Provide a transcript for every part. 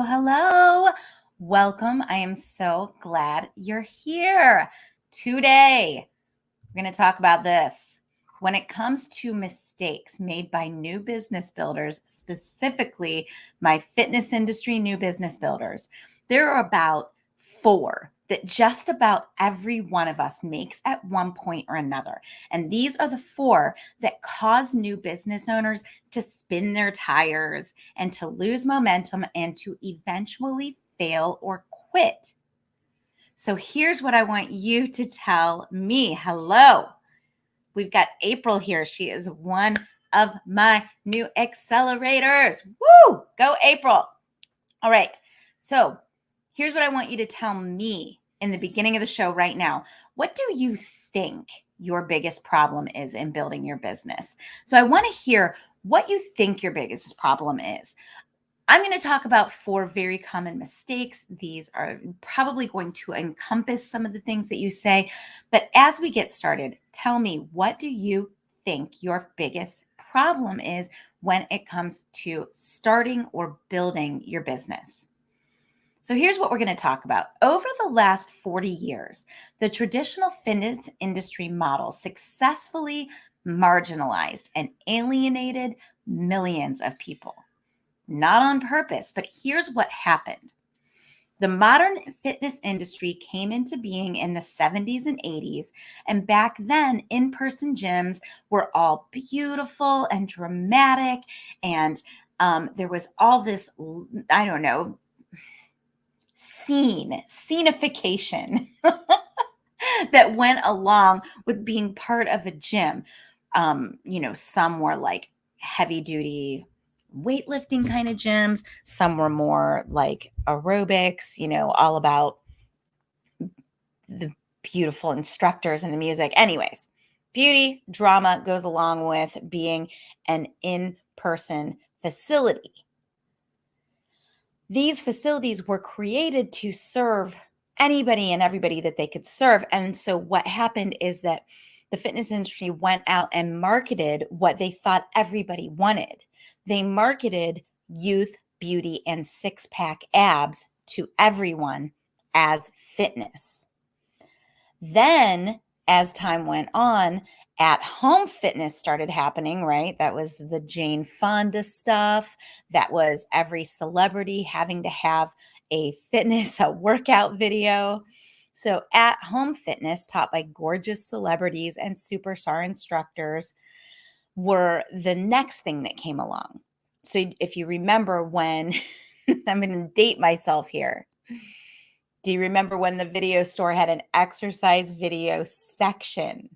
Hello. Welcome. I am so glad you're here. Today, we're going to talk about this. When it comes to mistakes made by new business builders, specifically my fitness industry new business builders, there are about 4 that just about every one of us makes at one point or another. And these are the 4 that cause new business owners to spin their tires and to lose momentum and to eventually fail or quit. So here's what I want you to tell me. Hello. We've got April here. She is one of my new accelerators. Woo! Go, April. All right. So here's what I want you to tell me in the beginning of the show right now. What do you think your biggest problem is in building your business? So I want to hear what you think your biggest problem is. I'm going to talk about 4 very common mistakes. These are probably going to encompass some of the things that you say. But as we get started, tell me, what do you think your biggest problem is when it comes to starting or building your business? So here's what we're going to talk about. Over the last 40 years, the traditional fitness industry model successfully marginalized and alienated millions of people. Not on purpose, but here's what happened. The modern fitness industry came into being in the 70s and 80s. And back then, in-person gyms were all beautiful and dramatic. And there was all this, scenification that went along with being part of a gym. Some were like heavy duty weightlifting kind of gyms. Some were more like aerobics, all about the beautiful instructors and the music. Anyways, beauty, drama goes along with being an in-person facility. These facilities were created to serve anybody and everybody that they could serve. And so what happened is that the fitness industry went out and marketed what they thought everybody wanted. They marketed youth, beauty, and six-pack abs to everyone as fitness. Then, as time went on, at-home fitness started happening, right? That was the Jane Fonda stuff. That was every celebrity having to have a workout video. So at-home fitness taught by gorgeous celebrities and superstar instructors were the next thing that came along. So if you remember when, I'm going to date myself here. Do you remember when the video store had an exercise video section?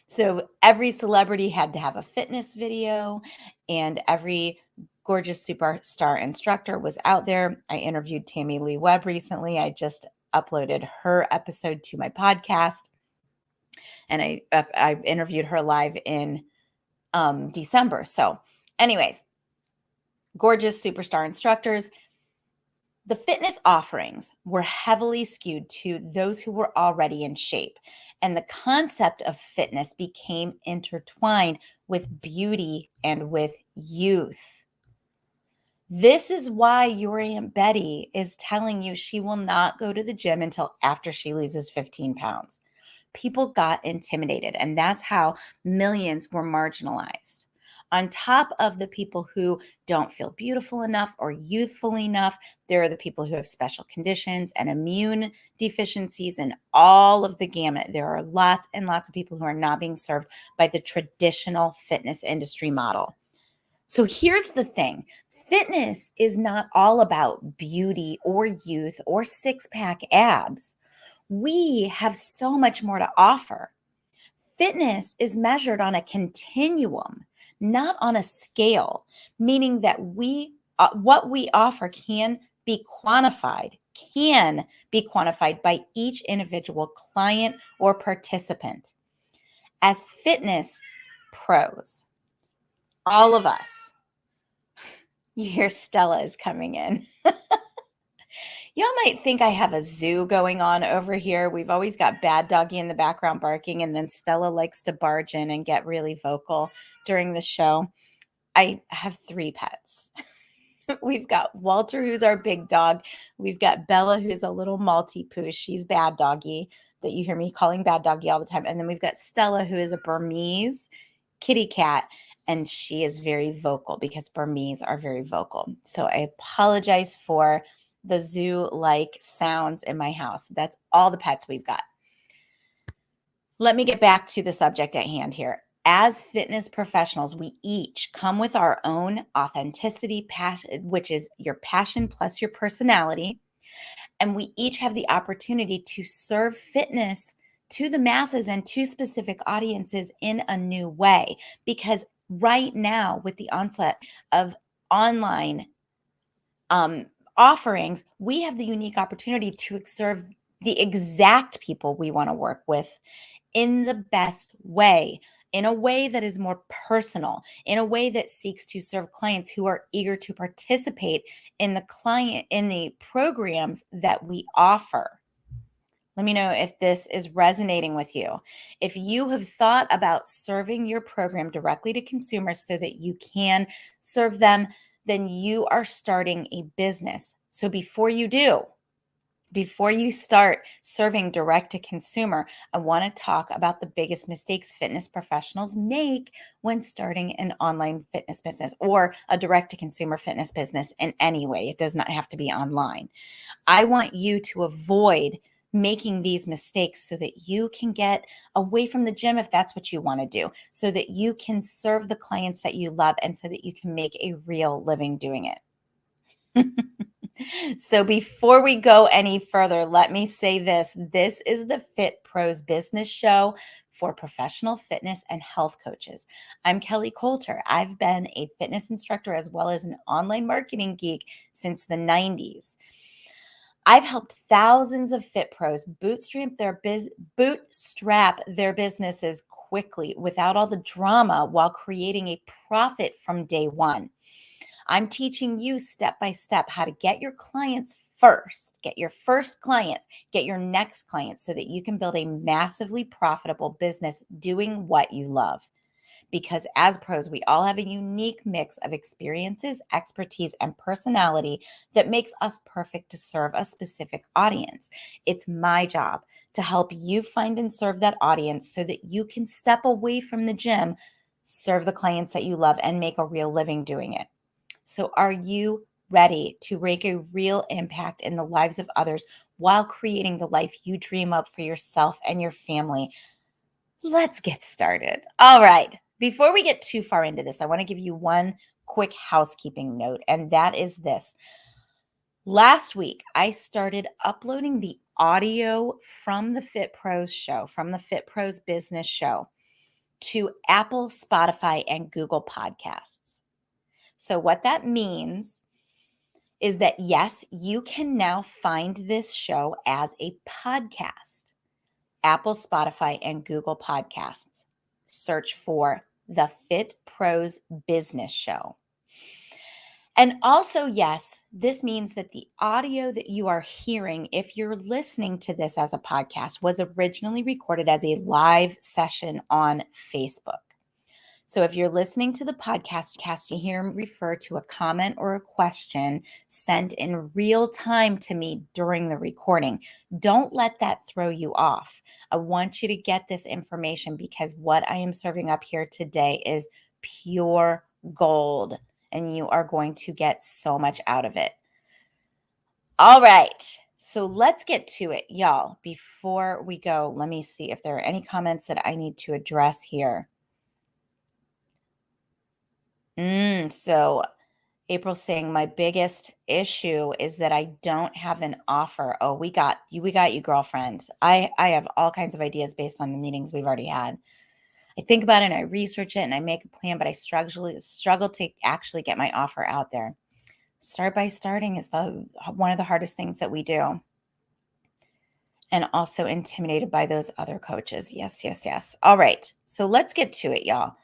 So every celebrity had to have a fitness video, and every gorgeous superstar instructor was out there. I interviewed Tammy Lee Webb recently. I just uploaded her episode to my podcast, and I interviewed her live in December. So anyways, gorgeous superstar instructors. The fitness offerings were heavily skewed to those who were already in shape. And the concept of fitness became intertwined with beauty and with youth. This is why your Aunt Betty is telling you she will not go to the gym until after she loses 15 pounds. People got intimidated, and that's how millions were marginalized. On top of the people who don't feel beautiful enough or youthful enough, there are the people who have special conditions and immune deficiencies and all of the gamut. There are lots and lots of people who are not being served by the traditional fitness industry model. So here's the thing. Fitness is not all about beauty or youth or six-pack abs. We have so much more to offer. Fitness is measured on a continuum, not on a scale, meaning that what we offer can be quantified by each individual client or participant. As fitness pros, all of us, you hear Stella is coming in. Y'all might think I have a zoo going on over here. We've always got Bad Doggy in the background barking, and then Stella likes to barge in and get really vocal during the show. I have 3 pets. We've got Walter, who's our big dog. We've got Bella, who's a little Maltipoo. She's Bad Doggy, that you hear me calling Bad Doggy all the time. And then we've got Stella, who is a Burmese kitty cat. And she is very vocal because Burmese are very vocal. So I apologize for the zoo-like sounds in my house. That's all the pets we've got. Let me get back to the subject at hand here. As fitness professionals, we each come with our own authenticity, passion, which is your passion plus your personality. And we each have the opportunity to serve fitness to the masses and to specific audiences in a new way. Because right now, with the onset of online um, offerings, we have the unique opportunity to serve the exact people we want to work with in the best way, in a way that is more personal, in a way that seeks to serve clients who are eager to participate in the programs that we offer. Let me know if this is resonating with you. If you have thought about serving your program directly to consumers so that you can serve them, then you are starting a business. So before you start serving direct to consumer, I want to talk about the biggest mistakes fitness professionals make when starting an online fitness business or a direct to consumer fitness business in any way. It does not have to be online. I want you to avoid making these mistakes so that you can get away from the gym if that's what you want to do, so that you can serve the clients that you love and so that you can make a real living doing it. So before we go any further, let me say this. This is the Fit Pros Business Show for professional fitness and health coaches. I'm Kelly Coulter. I've been a fitness instructor as well as an online marketing geek since the 90s. I've helped thousands of fit pros bootstrap their businesses quickly without all the drama while creating a profit from day one. I'm teaching you step by step how to get your clients first, get your first clients, get your next clients so that you can build a massively profitable business doing what you love. Because as pros, we all have a unique mix of experiences, expertise, and personality that makes us perfect to serve a specific audience. It's my job to help you find and serve that audience so that you can step away from the gym, serve the clients that you love, and make a real living doing it. So are you ready to make a real impact in the lives of others while creating the life you dream of for yourself and your family? Let's get started. All right. Before we get too far into this, I want to give you one quick housekeeping note, and that is this. Last week, I started uploading the audio from the Fit Pros show, from the Fit Pros business show, to Apple, Spotify, and Google Podcasts. So what that means is that, yes, you can now find this show as a podcast. Apple, Spotify, and Google Podcasts. Search for the Fit Pros Business Show. And also, yes, this means that the audio that you are hearing, if you're listening to this as a podcast, was originally recorded as a live session on Facebook. So if you're listening to the podcast, you hear me refer to a comment or a question sent in real time to me during the recording. Don't let that throw you off. I want you to get this information because what I am serving up here today is pure gold, and you are going to get so much out of it. All right. So let's get to it, y'all. Before we go, let me see if there are any comments that I need to address here. So April's saying my biggest issue is that I don't have an offer. Oh, we got you, girlfriend. I have all kinds of ideas based on the meetings we've already had. I think about it and I research it and I make a plan, but I struggle to actually get my offer out there. Start by starting is one of the hardest things that we do. And also intimidated by those other coaches. Yes, yes, yes. All right. So let's get to it, y'all.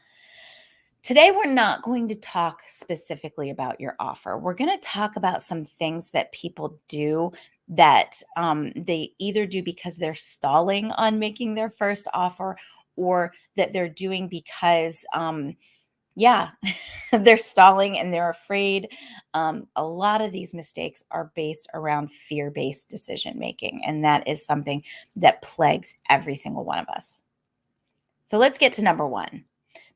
Today, we're not going to talk specifically about your offer. We're going to talk about some things that people do that they either do because they're stalling on making their first offer or that they're doing because Yeah, they're stalling and they're afraid. A lot of these mistakes are based around fear based decision making. And that is something that plagues every single one of us. So let's get to number one.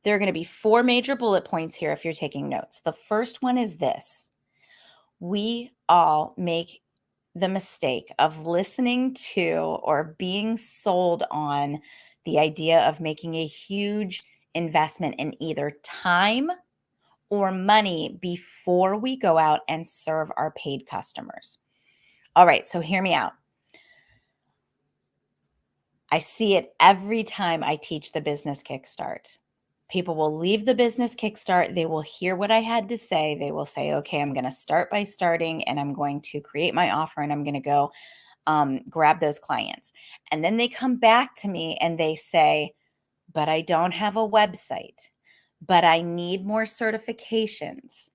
There are going to be four major bullet points here if you're taking notes. The first one is this: we all make the mistake of listening to or being sold on the idea of making a huge investment in either time or money before we go out and serve our paid customers. All right, so hear me out. I see it every time I teach the business kickstart. People will leave the business kickstart. They will hear what I had to say. They will say, okay, I'm going to start by starting and I'm going to create my offer and I'm going to go grab those clients. And then they come back to me and they say, but I don't have a website, but I need more certifications.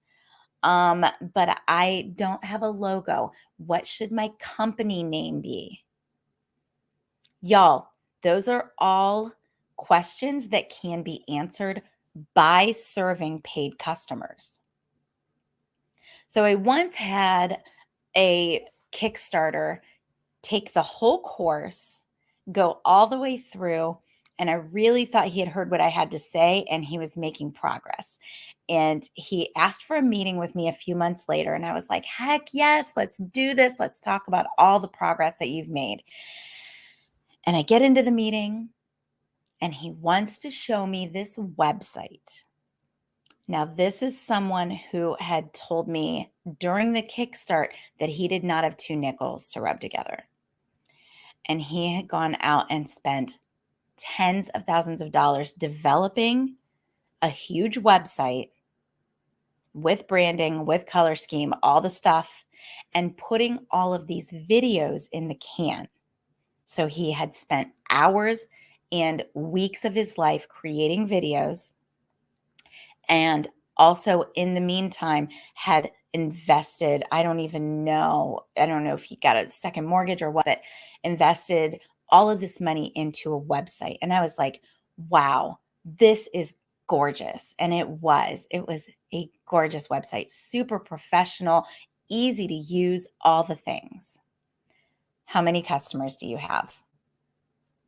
But I don't have a logo. What should my company name be? Y'all, those are all questions that can be answered by serving paid customers. So I once had a Kickstarter take the whole course, go all the way through, and I really thought he had heard what I had to say and he was making progress. And he asked for a meeting with me a few months later. And I was like, heck yes, let's do this. Let's talk about all the progress that you've made. And I get into the meeting and he wants to show me this website. Now, this is someone who had told me during the Kickstart that he did not have two nickels to rub together. And he had gone out and spent tens of thousands of dollars developing a huge website with branding, with color scheme, all the stuff, and putting all of these videos in the can. So he had spent hours and weeks of his life creating videos, and also in the meantime had invested, I don't know if he got a second mortgage or what, but invested all of this money into a website. And I was like, wow, this is gorgeous. And it was a gorgeous website, super professional, easy to use, all the things. How many customers do you have?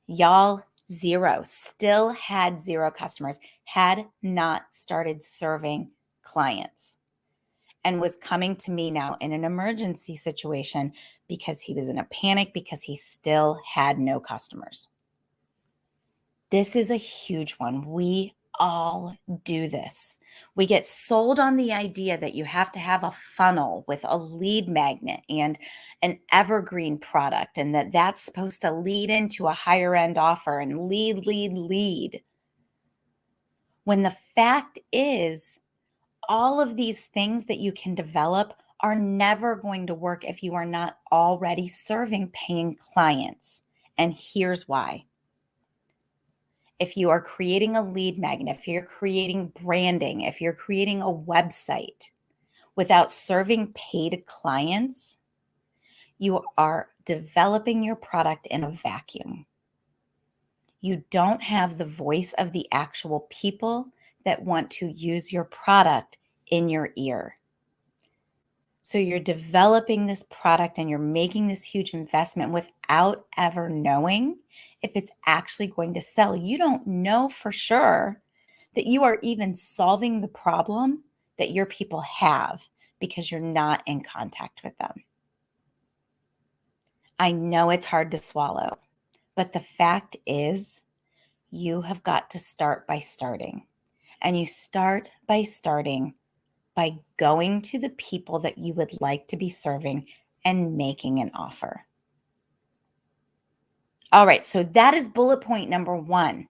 Y'all, zero. Still had zero customers, had not started serving clients, and was coming to me now in an emergency situation because he was in a panic because he still had no customers. This is a huge one. We all do this. We get sold on the idea that you have to have a funnel with a lead magnet and an evergreen product, and that that's supposed to lead into a higher end offer and lead. When the fact is, all of these things that you can develop are never going to work if you are not already serving paying clients. And here's why. If you are creating a lead magnet, if you're creating branding, if you're creating a website without serving paid clients, you are developing your product in a vacuum. You don't have the voice of the actual people that want to use your product in your ear. So you're developing this product and you're making this huge investment without ever knowing if it's actually going to sell. You don't know for sure that you are even solving the problem that your people have because you're not in contact with them. I know it's hard to swallow, but the fact is, you have got to start by starting. And you start by starting by going to the people that you would like to be serving and making an offer. All right, so that is bullet point number one.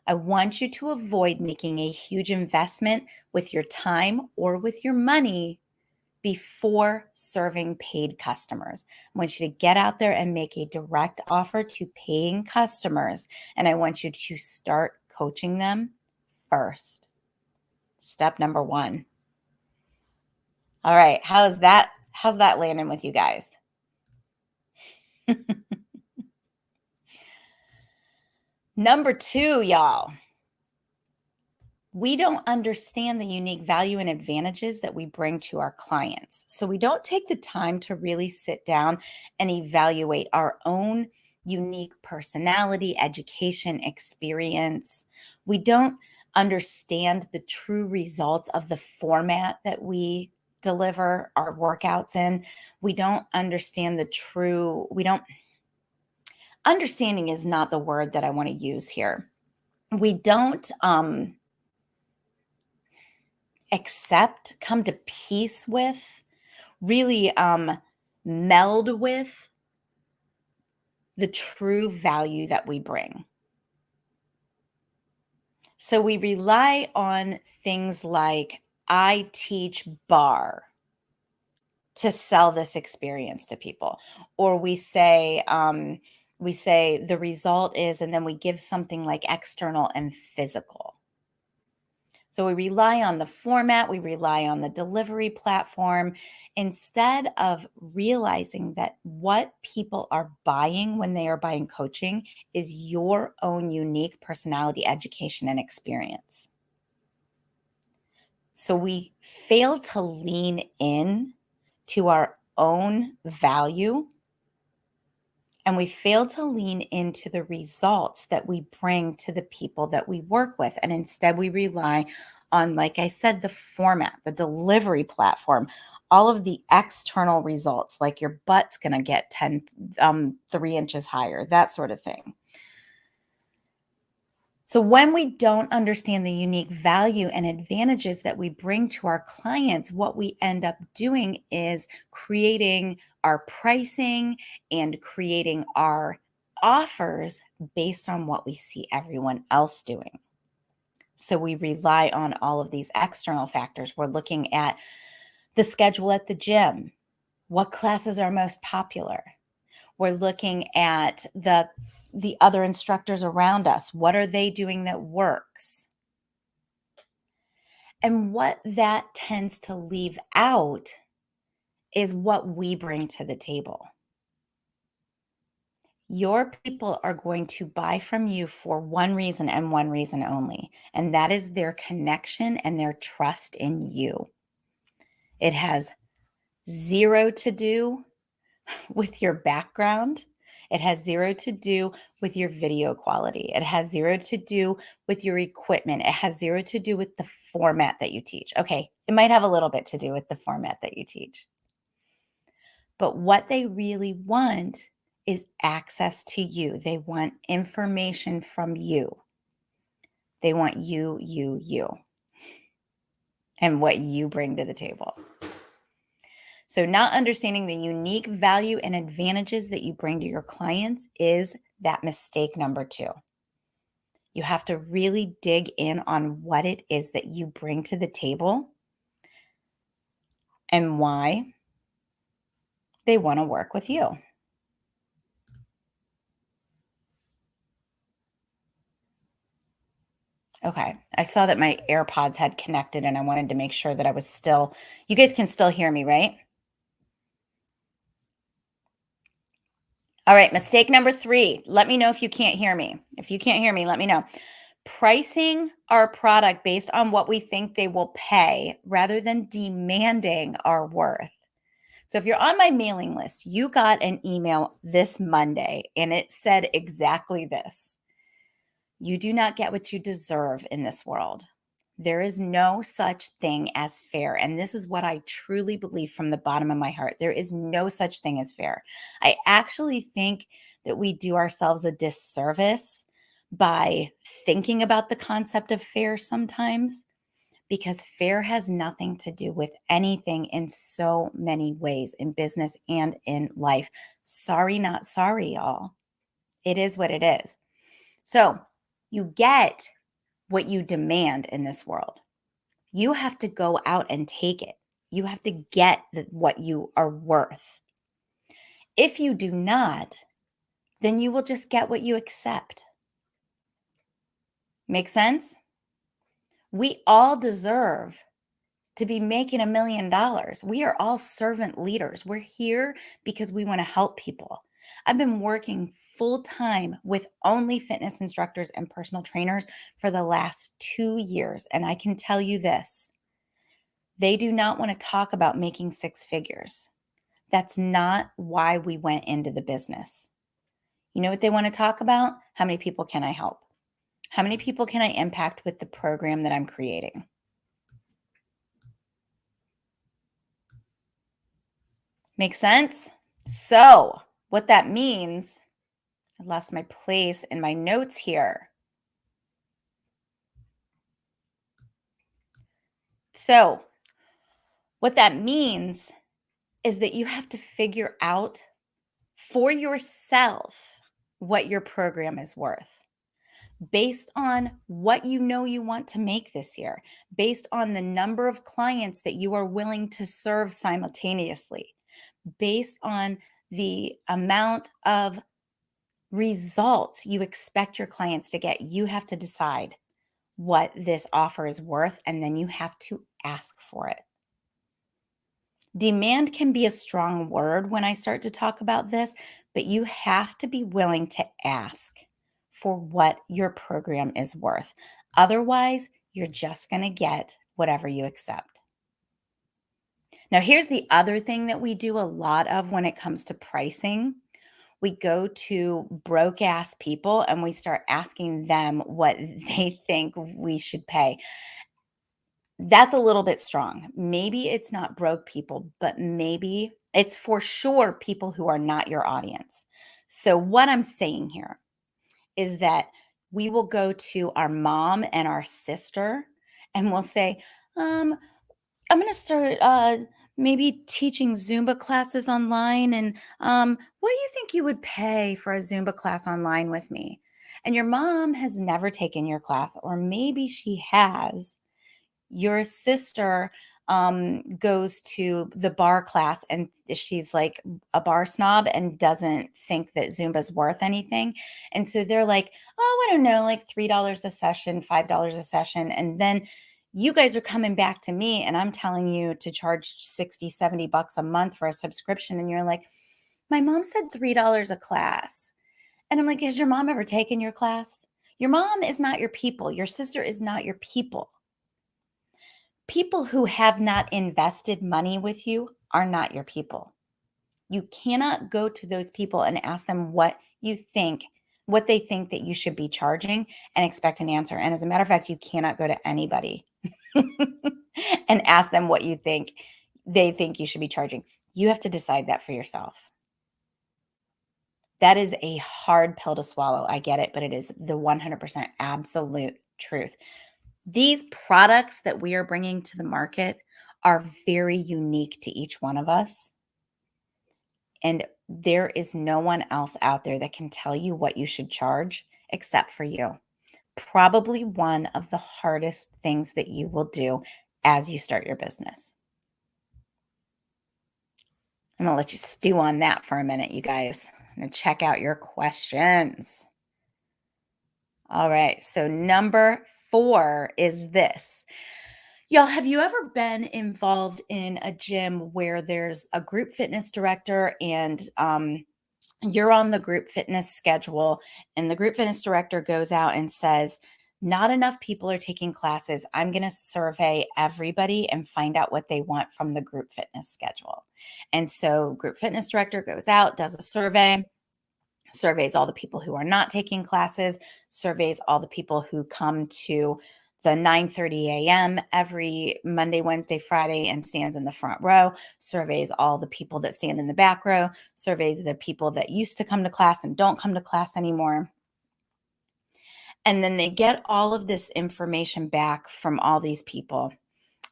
I want you to avoid making a huge investment with your time or with your money before serving paid customers. I want you to get out there and make a direct offer to paying customers. And I want you to start coaching them first. Step number one. All right, how's that landing with you guys? Number two, y'all. We don't understand the unique value and advantages that we bring to our clients. So we don't take the time to really sit down and evaluate our own unique personality, education, experience. We don't understand the true results of the format that we deliver our workouts in. We don't understand we don't, understanding is not the word that I want to use here. We don't, come to peace with, really meld with the true value that we bring. So we rely on things like, I teach bar to sell this experience to people. Or we say the result is, and then we give something like external and physical. So we rely on the format, we rely on the delivery platform instead of realizing that what people are buying when they are buying coaching is your own unique personality, education, and experience. So we fail to lean in to our own value, and we fail to lean into the results that we bring to the people that we work with. And instead, we rely on, like I said, the format, the delivery platform, all of the external results, like your butt's going to get 3 inches higher, that sort of thing. So when we don't understand the unique value and advantages that we bring to our clients, what we end up doing is creating our pricing and creating our offers based on what we see everyone else doing. So we rely on all of these external factors. We're looking at the schedule at the gym. What classes are most popular? We're looking at the other instructors around us. What are they doing that works? And what that tends to leave out is what we bring to the table. Your people are going to buy from you for one reason and one reason only, and that is their connection and their trust in you. It has zero to do with your background. It has zero to do with your video quality. It has zero to do with your equipment. It has zero to do with the format that you teach. Okay, it might have a little bit to do with the format that you teach. But what they really want is access to you. They want information from you. They want you, and what you bring to the table. So, not understanding the unique value and advantages that you bring to your clients is that mistake number 2. You have to really dig in on what it is that you bring to the table and why they want to work with you. Okay, I saw that my AirPods had connected and I wanted to make sure that you guys can still hear me, right? All right, mistake number 3. Let me know if you can't hear me. If you can't hear me, let me know. Pricing our product based on what we think they will pay rather than demanding our worth. So if you're on my mailing list, you got an email this Monday and it said exactly this. You do not get what you deserve in this world. There is no such thing as fair. And this is what I truly believe from the bottom of my heart. There is no such thing as fair. I actually think that we do ourselves a disservice by thinking about the concept of fair sometimes, because fair has nothing to do with anything in so many ways in business and in life. Sorry, not sorry, y'all. It is what it is. So you get what you demand in this world. You have to go out and take it. You have to get what you are worth. If you do not, then you will just get what you accept. Make sense? We all deserve to be making $1 million. We are all servant leaders. We're here because we want to help people. I've been working full time with only fitness instructors and personal trainers for the last 2 years. And I can tell you this, they do not want to talk about making six figures. That's not why we went into the business. You know what they want to talk about? How many people can I help? How many people can I impact with the program that I'm creating? Make sense? So, what that means, I lost my place in my notes here. So, what that means is that you have to figure out for yourself what your program is worth based on what you know you want to make this year, based on the number of clients that you are willing to serve simultaneously, based on the amount of results you expect your clients to get. You have to decide what this offer is worth, and then you have to ask for it. Demand can be a strong word when I start to talk about this, but you have to be willing to ask for what your program is worth. Otherwise, you're just going to get whatever you accept. Now, here's the other thing that we do a lot of when it comes to pricing. We go to broke ass people and we start asking them what they think we should pay. That's a little bit strong. Maybe it's not broke people, but maybe it's for sure people who are not your audience. So, what I'm saying here is that we will go to our mom and our sister and we'll say, I'm going to start maybe teaching Zumba classes online. And what do you think you would pay for a Zumba class online with me? And your mom has never taken your class, or maybe she has. Your sister goes to the bar class and she's like a bar snob and doesn't think that Zumba's worth anything. And so they're like, oh, I don't know, like $3 a session, $5 a session. And then you guys are coming back to me and I'm telling you to charge 60, $70 a month for a subscription. And you're like, my mom said $3 a class. And I'm like, has your mom ever taken your class? Your mom is not your people. Your sister is not your people. People who have not invested money with you are not your people. You cannot go to those people and ask them what they think that you should be charging and expect an answer. And as a matter of fact, you cannot go to anybody and ask them what you think they think you should be charging. You have to decide that for yourself. That is a hard pill to swallow. I get it, but it is the 100% absolute truth. These products that we are bringing to the market are very unique to each one of us. And there is no one else out there that can tell you what you should charge except for you. Probably one of the hardest things that you will do as you start your business. I'm going to let you stew on that for a minute, you guys. I'm going to check out your questions. All right. So, number 4 is this. Y'all, have you ever been involved in a gym where there's a group fitness director and you're on the group fitness schedule, and the group fitness director goes out and says, not enough people are taking classes. I'm going to survey everybody and find out what they want from the group fitness schedule. And so group fitness director goes out, does a survey, surveys all the people who are not taking classes, surveys all the people who come to the 9:30 a.m. every Monday, Wednesday, Friday and stands in the front row, surveys all the people that stand in the back row, surveys the people that used to come to class and don't come to class anymore. And then they get all of this information back from all these people.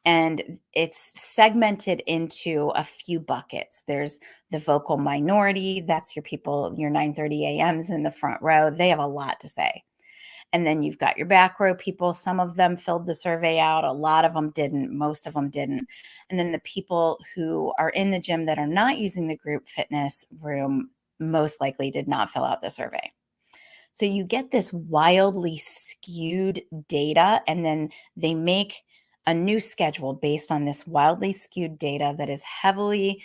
And it's segmented into a few buckets. There's the vocal minority. That's your people, your 9:30 a.m.s in the front row. They have a lot to say. And then you've got your back row people. Some of them filled the survey out. A lot of them didn't. Most of them didn't. And then the people who are in the gym that are not using the group fitness room most likely did not fill out the survey. So you get this wildly skewed data, and then they make a new schedule based on this wildly skewed data that is heavily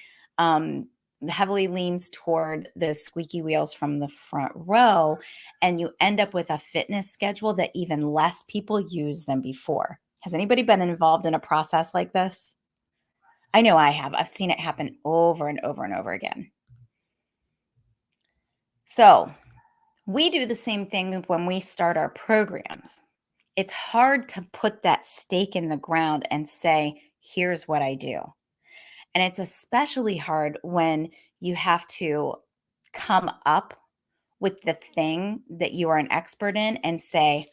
heavily leans toward those squeaky wheels from the front row, and you end up with a fitness schedule that even less people use than before. Has anybody been involved in a process like this? I know I have. I've seen it happen over and over and over again. So we do the same thing when we start our programs. It's hard to put that stake in the ground and say, here's what I do. And it's especially hard when you have to come up with the thing that you are an expert in and say,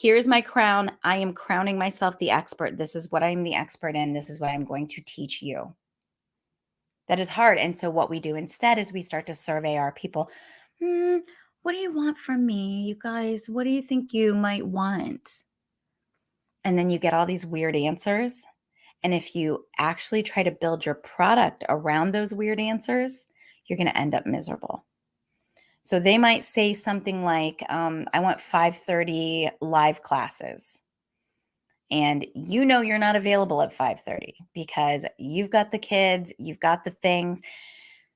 here's my crown. I am crowning myself the expert. This is what I'm the expert in. This is what I'm going to teach you. That is hard. And so what we do instead is we start to survey our people. What do you want from me, you guys? What do you think you might want? And then you get all these weird answers. And if you actually try to build your product around those weird answers, you're going to end up miserable. So they might say something like, I want 5:30 live classes. And you know you're not available at 5:30 because you've got the kids, you've got the things.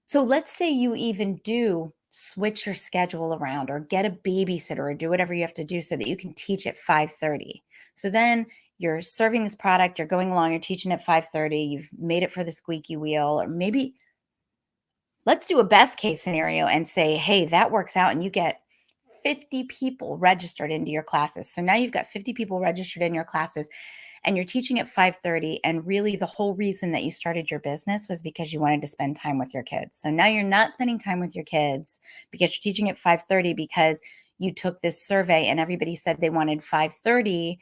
So let's say you even do switch your schedule around or get a babysitter or do whatever you have to do so that you can teach at 5:30. So then you're serving this product, you're going along, you're teaching at 5:30, you've made it for the squeaky wheel, or maybe let's do a best case scenario and say, hey, that works out and you get 50 people registered into your classes. So now you've got 50 people registered in your classes and you're teaching at 5:30, and really the whole reason that you started your business was because you wanted to spend time with your kids. So now you're not spending time with your kids because you're teaching at 5:30 because you took this survey and everybody said they wanted 5:30,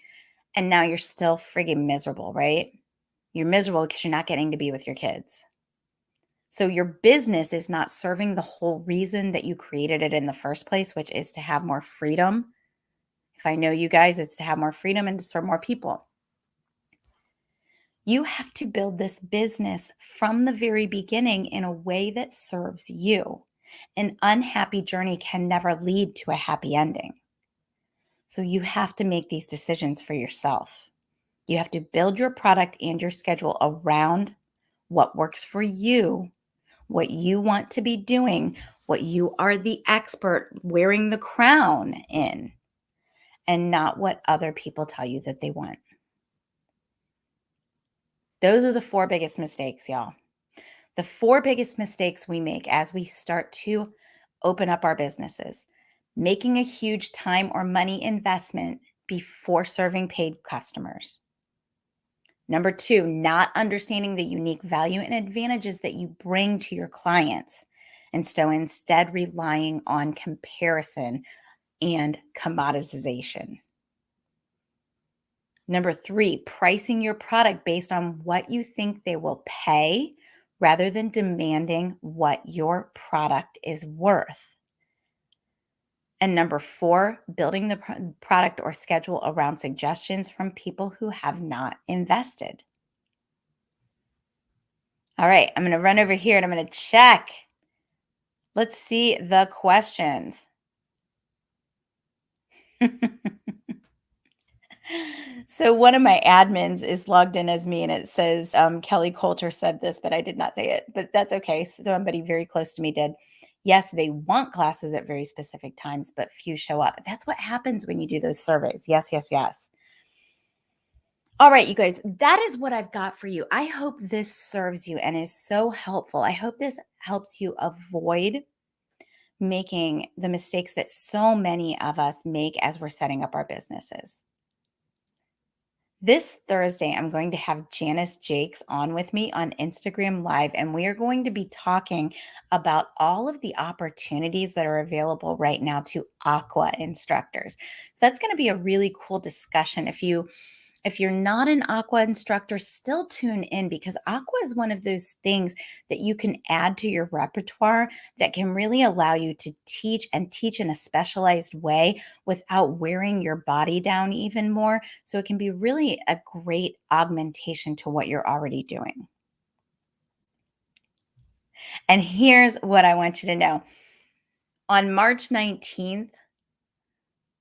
and now you're still friggin' miserable, right? You're miserable because you're not getting to be with your kids. So your business is not serving the whole reason that you created it in the first place, which is to have more freedom. If I know you guys, it's to have more freedom and to serve more people. You have to build this business from the very beginning in a way that serves you. An unhappy journey can never lead to a happy ending. So you have to make these decisions for yourself. You have to build your product and your schedule around what works for you, what you want to be doing, what you are the expert wearing the crown in, and not what other people tell you that they want. Those are the 4 biggest mistakes, y'all. The 4 biggest mistakes we make as we start to open up our businesses: making a huge time or money investment before serving paid customers. Number 2, not understanding the unique value and advantages that you bring to your clients. And so instead relying on comparison and commoditization. Number 3, pricing your product based on what you think they will pay rather than demanding what your product is worth. And number 4, building the product or schedule around suggestions from people who have not invested. All right, I'm going to run over here and I'm going to check. Let's see the questions. So one of my admins is logged in as me and it says, Kelly Coulter said this, but I did not say it, but that's okay. So somebody very close to me did. Yes, they want classes at very specific times, but few show up. That's what happens when you do those surveys. Yes, yes, yes. All right, you guys, that is what I've got for you. I hope this serves you and is so helpful. I hope this helps you avoid making the mistakes that so many of us make as we're setting up our businesses. This Thursday, I'm going to have Janice Jakes on with me on Instagram Live, and we are going to be talking about all of the opportunities that are available right now to aqua instructors. So that's going to be a really cool discussion. If you're not an aqua instructor, still tune in, because aqua is one of those things that you can add to your repertoire that can really allow you to teach and teach in a specialized way without wearing your body down even more. So it can be really a great augmentation to what you're already doing. And here's what I want you to know. On March 19th,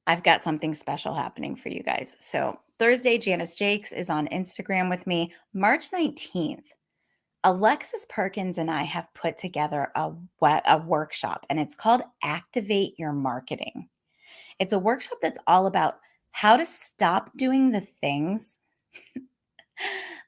I've got something special happening for you guys. So Thursday, Janice Jakes is on Instagram with me. March 19th, Alexis Perkins and I have put together a workshop, and it's called Activate Your Marketing. It's a workshop that's all about how to stop doing the things,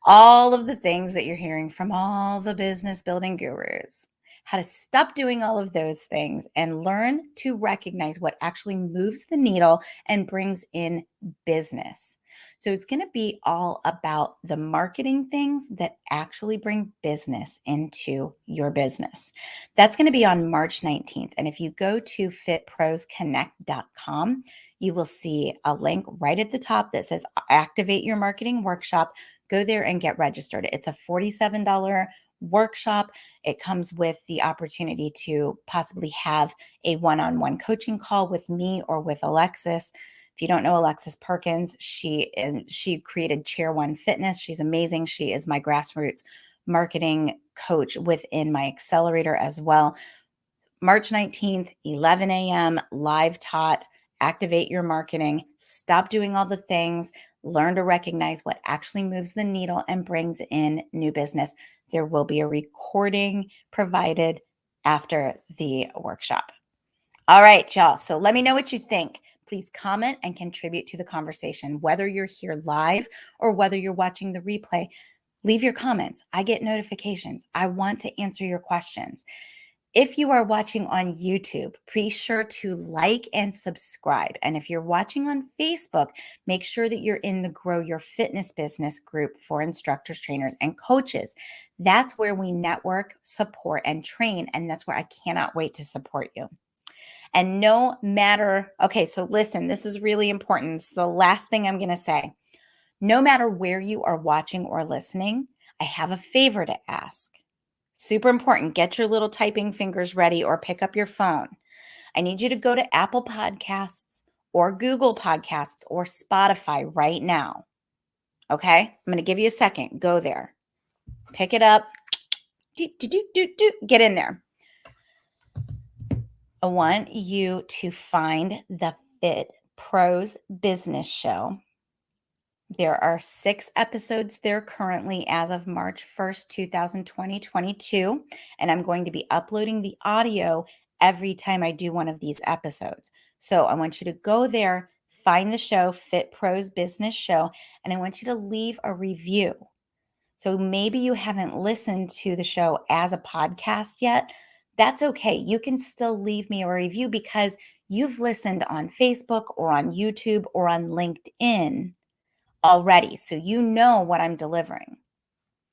all of the things that you're hearing from all the business building gurus, how to stop doing all of those things and learn to recognize what actually moves the needle and brings in business. So it's going to be all about the marketing things that actually bring business into your business. That's going to be on March 19th. And if you go to fitprosconnect.com, you will see a link right at the top that says Activate Your Marketing Workshop. Go there and get registered. It's a $47 workshop. It comes with the opportunity to possibly have a one-on-one coaching call with me or with Alexis. If you don't know Alexis Perkins, she created Chair One Fitness. She's amazing. She is my grassroots marketing coach within my accelerator as well. March 19th, 11 a.m., live taught, activate your marketing, stop doing all the things, learn to recognize what actually moves the needle and brings in new business. There will be a recording provided after the workshop. All right, y'all. So let me know what you think. Please comment and contribute to the conversation, whether you're here live or whether you're watching the replay. Leave your comments. I get notifications. I want to answer your questions. If you are watching on YouTube, be sure to like and subscribe. And if you're watching on Facebook, make sure that you're in the Grow Your Fitness Business group for instructors, trainers, and coaches. That's where we network, support, and train. And that's where I cannot wait to support you. And no matter, okay, so listen, this is really important. It's the last thing I'm going to say. No matter where you are watching or listening, I have a favor to ask. Super important. Get your little typing fingers ready or pick up your phone. I need you to go to Apple Podcasts or Google Podcasts or Spotify right now. Okay? I'm going to give you a second. Go there. Pick it up. Get in there. I want you to find the Fit Pros Business Show. There are 6 episodes there currently as of March 1st, 2022, and I'm going to be uploading the audio every time I do one of these episodes. So I want you to go there, find the show, Fit Pros Business Show, and I want you to leave a review. So maybe you haven't listened to the show as a podcast yet. That's okay. You can still leave me a review because you've listened on Facebook or on YouTube or on LinkedIn already. So you know what I'm delivering.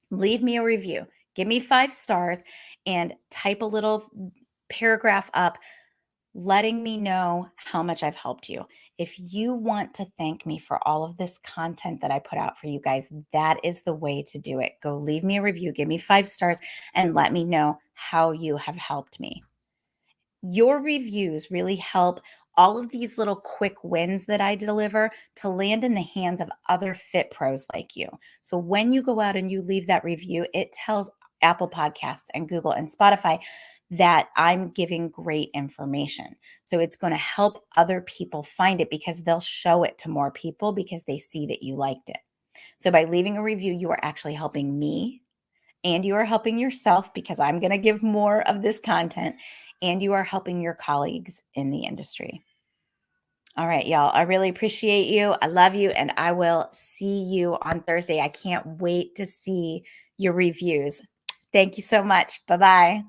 Leave me a review. Give me 5 stars and type a little paragraph up letting me know how much I've helped you. If you want to thank me for all of this content that I put out for you guys, that is the way to do it. Go leave me a review, give me 5 stars, and let me know how you have helped me. Your reviews really help all of these little quick wins that I deliver to land in the hands of other fit pros like you. So when you go out and you leave that review, it tells Apple Podcasts and Google and Spotify that I'm giving great information. So it's going to help other people find it because they'll show it to more people because they see that you liked it. So by leaving a review, you are actually helping me and you are helping yourself because I'm going to give more of this content and you are helping your colleagues in the industry. All right, y'all. I really appreciate you. I love you, and I will see you on Thursday. I can't wait to see your reviews. Thank you so much. Bye-bye.